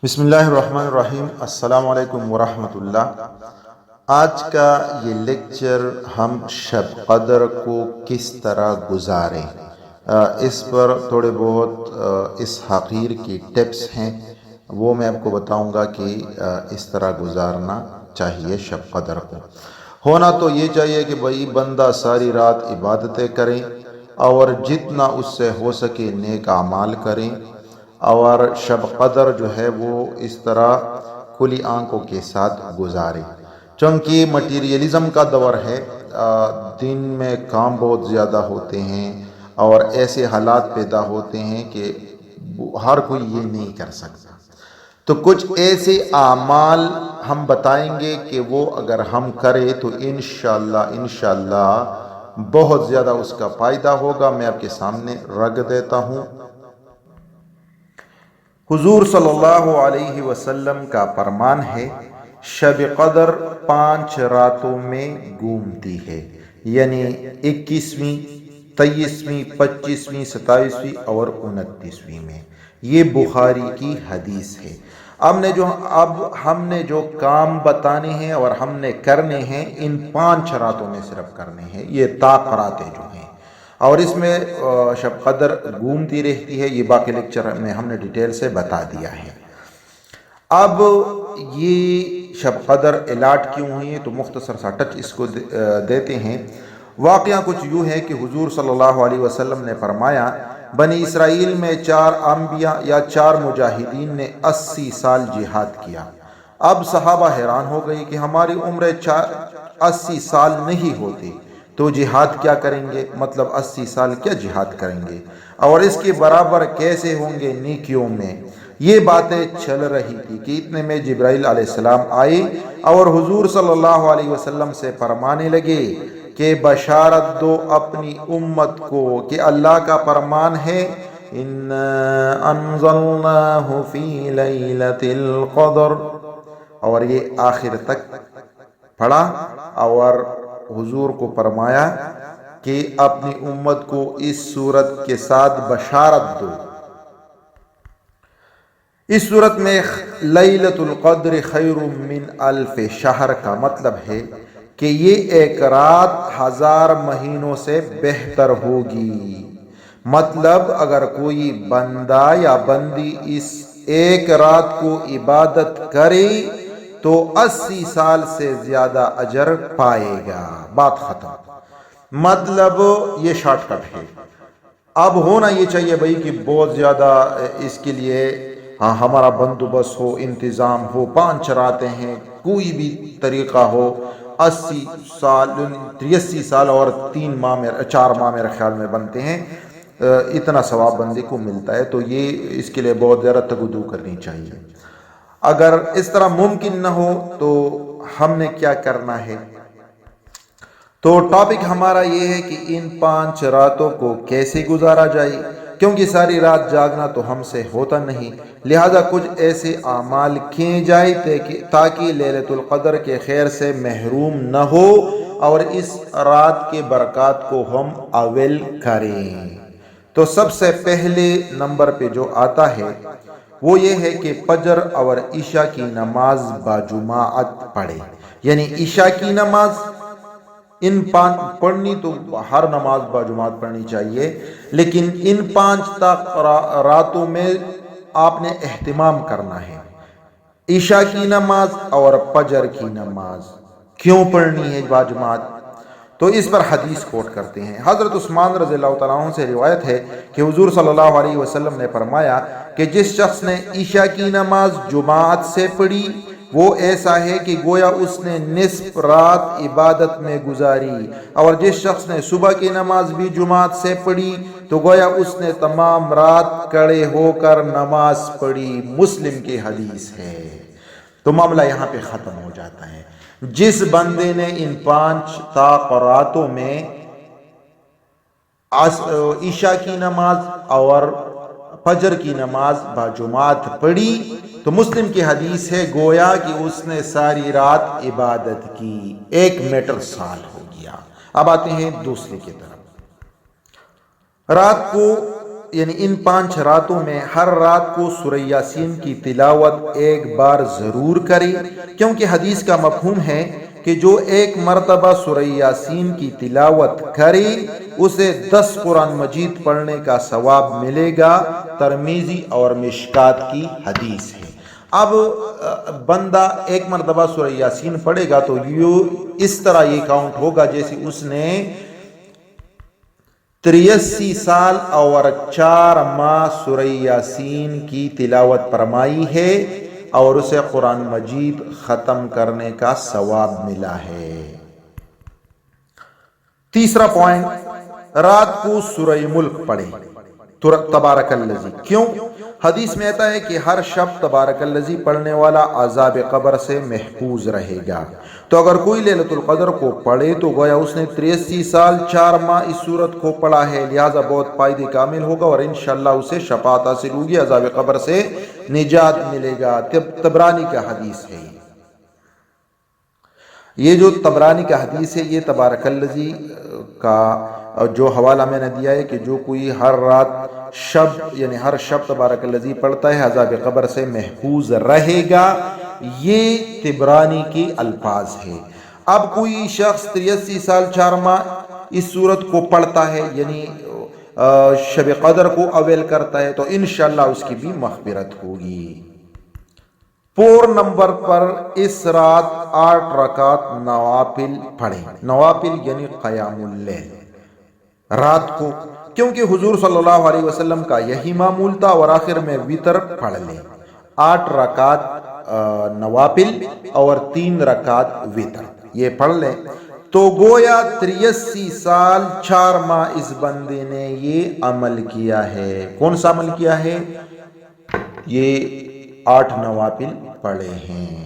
بسم اللہ الرحمن الرحیم۔ السلام علیکم ورحمۃ اللہ۔ آج کا یہ لیکچر ہم شب قدر کو کس طرح گزاریں اس پر تھوڑے بہت اس حقیر کی ٹپس ہیں، وہ میں آپ کو بتاؤں گا کہ اس طرح گزارنا چاہیے شب قدر کو۔ ہونا تو یہ چاہیے کہ بھائی بندہ ساری رات عبادتیں کریں اور جتنا اس سے ہو سکے نیک اعمال کریں، اور شب قدر جو ہے وہ اس طرح کھلی آنکھوں کے ساتھ گزارے، چونکہ مٹیریلزم کا دور ہے، دن میں کام بہت زیادہ ہوتے ہیں اور ایسے حالات پیدا ہوتے ہیں کہ ہر کوئی یہ نہیں کر سکتا۔ تو کچھ ایسے اعمال ہم بتائیں گے کہ وہ اگر ہم کریں تو انشاءاللہ بہت زیادہ اس کا فائدہ ہوگا۔ میں آپ کے سامنے رکھ دیتا ہوں۔ حضور صلی اللہ علیہ وسلم کا فرمان ہے، شب قدر 5 راتوں میں گھومتی ہے، یعنی 21ویں، 23ویں، 25ویں، 27ویں اور 29ویں میں۔ یہ بخاری کی حدیث ہے۔ اب ہم نے جو کام بتانے ہیں اور ہم نے کرنے ہیں، ان 5 راتوں میں صرف کرنے ہیں، یہ طاق راتیں جو ہیں، اور اس میں شب قدر گھومتی رہتی ہے۔ یہ باقی لیکچر میں ہم نے ڈیٹیل سے بتا دیا ہے۔ اب یہ شب قدر الاٹ کیوں ہوئی ہے تو مختصر سا ٹچ اس کو دیتے ہیں۔ واقعہ کچھ یوں ہے کہ حضور صلی اللہ علیہ وسلم نے فرمایا، بنی اسرائیل میں 4 انبیاء یا 4 مجاہدین نے 80 سال جہاد کیا۔ اب صحابہ حیران ہو گئی کہ ہماری عمر 80 سال نہیں ہوتی تو جہاد کیا کریں گے، مطلب 80 سال کیا جہاد کریں گے، اور اس کے برابر کیسے ہوں گے نیکیوں میں۔ یہ باتیں چل رہی تھی کہ اتنے میں جبرائیل علیہ السلام آئے اور حضور صلی اللہ علیہ وسلم سے فرمانے لگے کہ بشارت دو اپنی امت کو کہ اللہ کا فرمان ہے، اِنَّا أَنزَلْنَاهُ فِي لَيْلَةِ الْقَدْرِ، اور یہ آخر تک پڑھا اور حضور کو فرمایا کہ اپنی امت کو اس صورت کے ساتھ بشارت دو۔ اس صورت میں لیلۃ القدر خیر من الف شہر کا مطلب ہے کہ یہ ایک رات 1000 مہینوں سے بہتر ہوگی۔ مطلب اگر کوئی بندہ یا بندی اس ایک رات کو عبادت کرے تو 80 سال سے زیادہ اجر پائے گا۔ بات ختم۔ مطلب یہ شارٹ کٹ ہے۔ اب ہونا یہ چاہیے بھائی کہ بہت زیادہ اس کے لیے ہمارا بندوبست ہو، انتظام ہو، 5 راتیں ہیں، کوئی بھی طریقہ ہو، 80 سال، 83 سال اور 4 ماہ میرے خیال میں بنتے ہیں، اتنا ثواب بندے کو ملتا ہے۔ تو یہ اس کے لیے بہت زیادہ تگدو کرنی چاہیے۔ اگر اس طرح ممکن نہ ہو تو ہم نے کیا کرنا ہے؟ تو ٹاپک ہمارا یہ ہے کہ ان 5 راتوں کو کیسے گزارا جائے، کیونکہ ساری رات جاگنا تو ہم سے ہوتا نہیں، لہذا کچھ ایسے اعمال کیے جائیں تاکہ لیلۃ القدر کے خیر سے محروم نہ ہو اور اس رات کے برکات کو ہم اویل کریں۔ تو سب سے پہلے نمبر پہ جو آتا ہے وہ یہ ہے کہ فجر اور عشاء کی نماز باجماعت پڑھے، یعنی عشاء کی نماز ان 5 پڑھنی تو ہر نماز باجماعت پڑھنی چاہیے، لیکن ان 5 راتوں میں آپ نے اہتمام کرنا ہے۔ عشاء کی نماز اور فجر کی نماز کیوں پڑھنی ہے باجماعت؟ تو اس پر حدیث کوٹ کرتے ہیں۔ حضرت عثمان رضی اللہ تعالیٰ عنہ سے روایت ہے کہ حضور صلی اللہ علیہ وسلم نے فرمایا کہ جس شخص نے عشاء کی نماز جماعت سے پڑھی وہ ایسا ہے کہ گویا اس نے نصف رات عبادت میں گزاری، اور جس شخص نے صبح کی نماز بھی جماعت سے پڑھی تو گویا اس نے تمام رات کھڑے ہو کر نماز پڑھی۔ مسلم کی حدیث ہے۔ تو معاملہ یہاں پہ ختم ہو جاتا ہے۔ جس بندے نے ان 5 طاق راتوں میں عشاء کی نماز اور فجر کی نماز باجماعت پڑھی تو مسلم کی حدیث ہے گویا کہ اس نے ساری رات عبادت کی، 1 میٹر سال ہو گیا۔ اب آتے ہیں دوسرے کی طرف۔ رات کو یعنی ان 5 راتوں میں ہر رات کو سورہ یاسین کی تلاوت ایک بار ضرور کرے، کیونکہ حدیث کا مفہوم ہے کہ جو ایک مرتبہ سورہ یاسین کی تلاوت کرے اسے 10 قرآن مجید پڑھنے کا ثواب ملے گا۔ ترمذی اور مشکات کی حدیث ہے۔ اب بندہ ایک مرتبہ سورہ یاسین پڑھے گا تو اس طرح یہ کاؤنٹ ہوگا جیسے اس نے 83 سال اور 4 ماہ سورہ یاسین کی تلاوت فرمائی ہے اور اسے قرآن مجید ختم کرنے کا ثواب ملا ہے۔ تیسرا پوائنٹ، رات کو سورہ ملک پڑھے تبارک الذی۔ کیوں؟ حدیث میں آتا ہے کہ ہر شب تبارک الذی پڑھنے والا عذاب قبر سے محفوظ رہے گا۔ تو اگر کوئی لیلۃ القدر کو پڑھے تو گویا اس نے 83 سال 4 ماہ اس سورت کو پڑھا ہے، لہٰذا بہت فائدے کامل ہوگا اور انشاءاللہ اسے شفاعت حاصل ہوگی، عذاب قبر سے نجات ملے گا۔ طبرانی کا حدیث ہے یہ جو طبرانی کا حدیث ہے، یہ تبارک الذی کا جو حوالہ میں نے دیا ہے کہ جو کوئی ہر رات یعنی ہر شب تبارک الذی پڑھتا ہے عذاب قبر سے محفوظ رہے گا، یہ طبرانی کے الفاظ ہے۔ اب کوئی شخص 83 سال 4 ماہ اس سورت کو پڑھتا ہے یعنی شب قدر کو اویل کرتا ہے تو انشاءاللہ اس کی بھی مغفرت ہوگی۔ 4 نمبر پر اس رات 8 رکعت نوافل پڑھیں۔ نوافل یعنی قیام اللیل رات کو، کیونکہ حضور صلی اللہ علیہ وسلم کا یہی معمول تھا، اور آخر میں وتر پڑھ لیں۔ 8 رکعت نوافل اور 3 رکعت وتر یہ پڑھ لیں تو گویا 83 سال 4 ماہ اس بندے نے یہ عمل کیا ہے۔ کون سا عمل کیا ہے؟ یہ 8 نوافل پڑھے ہیں۔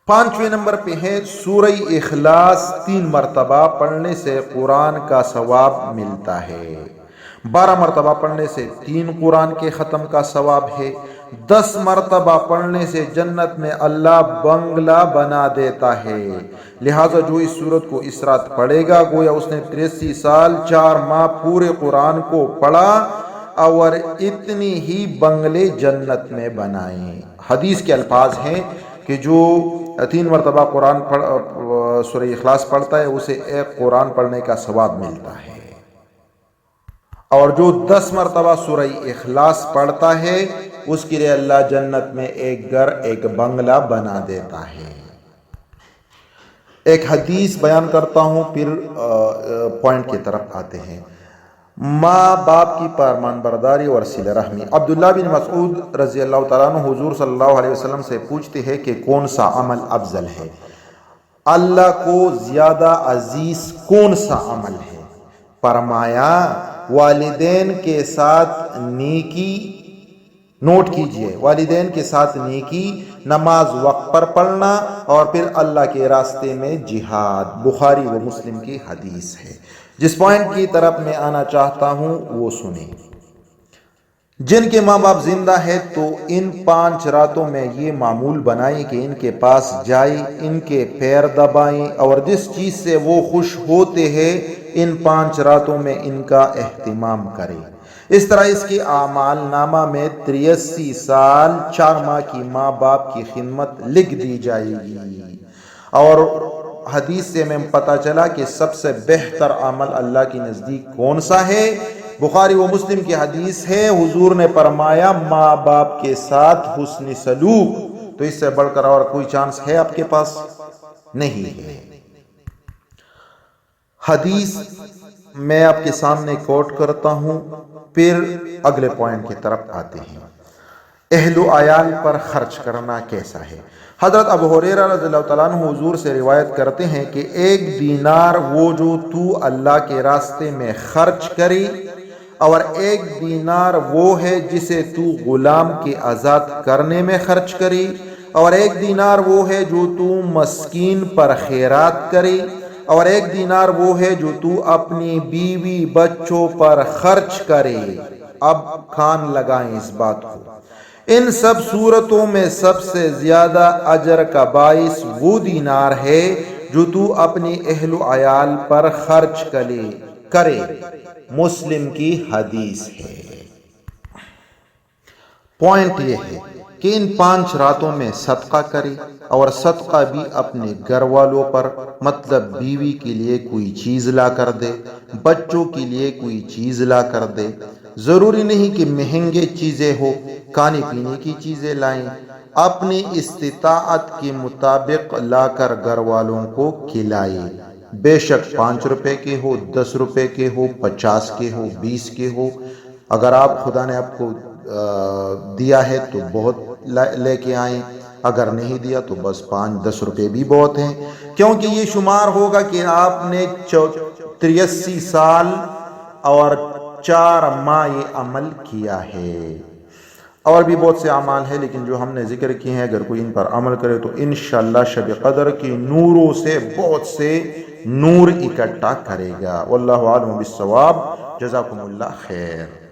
5ویں نمبر پہ ہے سورہ اخلاص 3 مرتبہ پڑھنے سے قرآن کا ثواب ملتا ہے۔ 12 مرتبہ پڑھنے سے 3 قرآن کے ختم کا ثواب ہے۔ 10 مرتبہ پڑھنے سے جنت میں اللہ بنگلہ بنا دیتا ہے، لہٰذا جو اس سورت کو اس رات پڑھے گا گویا اس نے 83 سال 4 ماہ پورے قرآن کو پڑھا اور اتنی ہی بنگلے جنت میں بنائے۔ حدیث کے الفاظ ہیں کہ جو 3 مرتبہ قرآن سورہ اخلاص پڑھتا ہے اسے 1 قرآن پڑھنے کا ثواب ملتا ہے، اور جو 10 مرتبہ سورہ اخلاص پڑھتا ہے اس کے لیے اللہ جنت میں ایک گھر ایک بنگلہ بنا دیتا ہے۔ ایک حدیث بیان کرتا ہوں پھر پوائنٹ کی طرف آتے ہیں۔ ماں باپ کی فرمان برداری اور صلہ رحمی۔ عبداللہ بن مسعود رضی اللہ تعالیٰ عنہ حضور صلی اللہ علیہ وسلم سے پوچھتے ہیں کہ کون سا عمل افضل ہے، اللہ کو زیادہ عزیز کون سا عمل ہے؟ فرمایا والدین کے ساتھ نیکی، نوٹ کیجئے، والدین کے ساتھ نیکی، نماز وقت پر پڑھنا اور پھر اللہ کے راستے میں جہاد۔ بخاری و مسلم کی حدیث ہے۔ جس پوائنٹ کی طرف میں آنا چاہتا ہوں وہ سنیں۔ جن کے ماں باپ زندہ ہے تو ان 5 راتوں میں یہ معمول بنائیں کہ ان کے پاس جائیں، ان کے پیر دبائیں اور جس چیز سے وہ خوش ہوتے ہیں ان 5 راتوں میں ان کا اہتمام کریں۔ اس طرح اس کے اعمال نامہ میں 83 سال 4 ماہ کی ماں باپ کی خدمت لکھ دی جائے گی۔ اور حدیث سے میں پتہ چلا کہ سب سے بہتر عمل اللہ کے نزدیک کون سا ہے؟ بخاری و مسلم کی حدیث ہے، حضور نے فرمایا ماں باپ کے ساتھ حسن سلوک۔ تو اس سے بڑھ کر اور کوئی چانس ہے آپ کے پاس؟ نہیں ہے۔ حدیث میں آپ کے سامنے کوٹ کرتا ہوں، پھر اگلے پوائنٹ کی طرف آتے ہیں۔ اہل و عیال پر خرچ کرنا کیسا ہے؟ حضرت ابو ہریرہ رضی اللہ تعالیٰ عنہ حضور سے روایت کرتے ہیں کہ 1 دینار وہ جو تو اللہ کے راستے میں خرچ کرے، اور 1 دینار وہ ہے جسے تو غلام کے آزاد کرنے میں خرچ کرے، اور 1 دینار وہ ہے جو تو مسکین پر خیرات کرے، اور 1 دینار وہ ہے جو تو اپنی بیوی بچوں پر خرچ کرے۔ اب کان لگائیں اس بات کو، ان سب صورتوں میں سب سے زیادہ اجر کا باعث وہ دینار ہے جو تو اپنی اہل و عیال پر خرچ کرے۔ کرے۔ مسلم کی حدیث ہے۔ پوائنٹ یہ ہے کہ ان 5 راتوں میں صدقہ کرے، اور صدقہ بھی اپنے گھر والوں پر، مطلب بیوی کے لیے کوئی چیز لا کر دے، بچوں کے لیے کوئی چیز لا کر دے۔ ضروری نہیں کہ مہنگے چیزیں ہو، کھانے پینے کی چیزیں لائیں، اپنی استطاعت کے مطابق لا کر گھر والوں کو کھلائے۔ بے شک 5 روپے کے ہو، 10 روپے کے ہو، 50 کے ہو، 20 کے ہو۔ اگر خدا نے آپ کو دیا ہے تو بہت لے کے آئیں، اگر نہیں دیا تو بس 5-10 روپے بھی بہت ہیں، کیونکہ یہ شمار ہوگا کہ آپ نے 83 سال اور 4 ماہ یہ عمل کیا ہے۔ اور بھی بہت سے اعمال ہیں، لیکن جو ہم نے ذکر کیے ہیں اگر کوئی ان پر عمل کرے تو انشاءاللہ شب قدر کی نوروں سے بہت سے نور اکٹھا کرے گا۔ واللہ عالم بالصواب۔ جزاکم اللہ خیر۔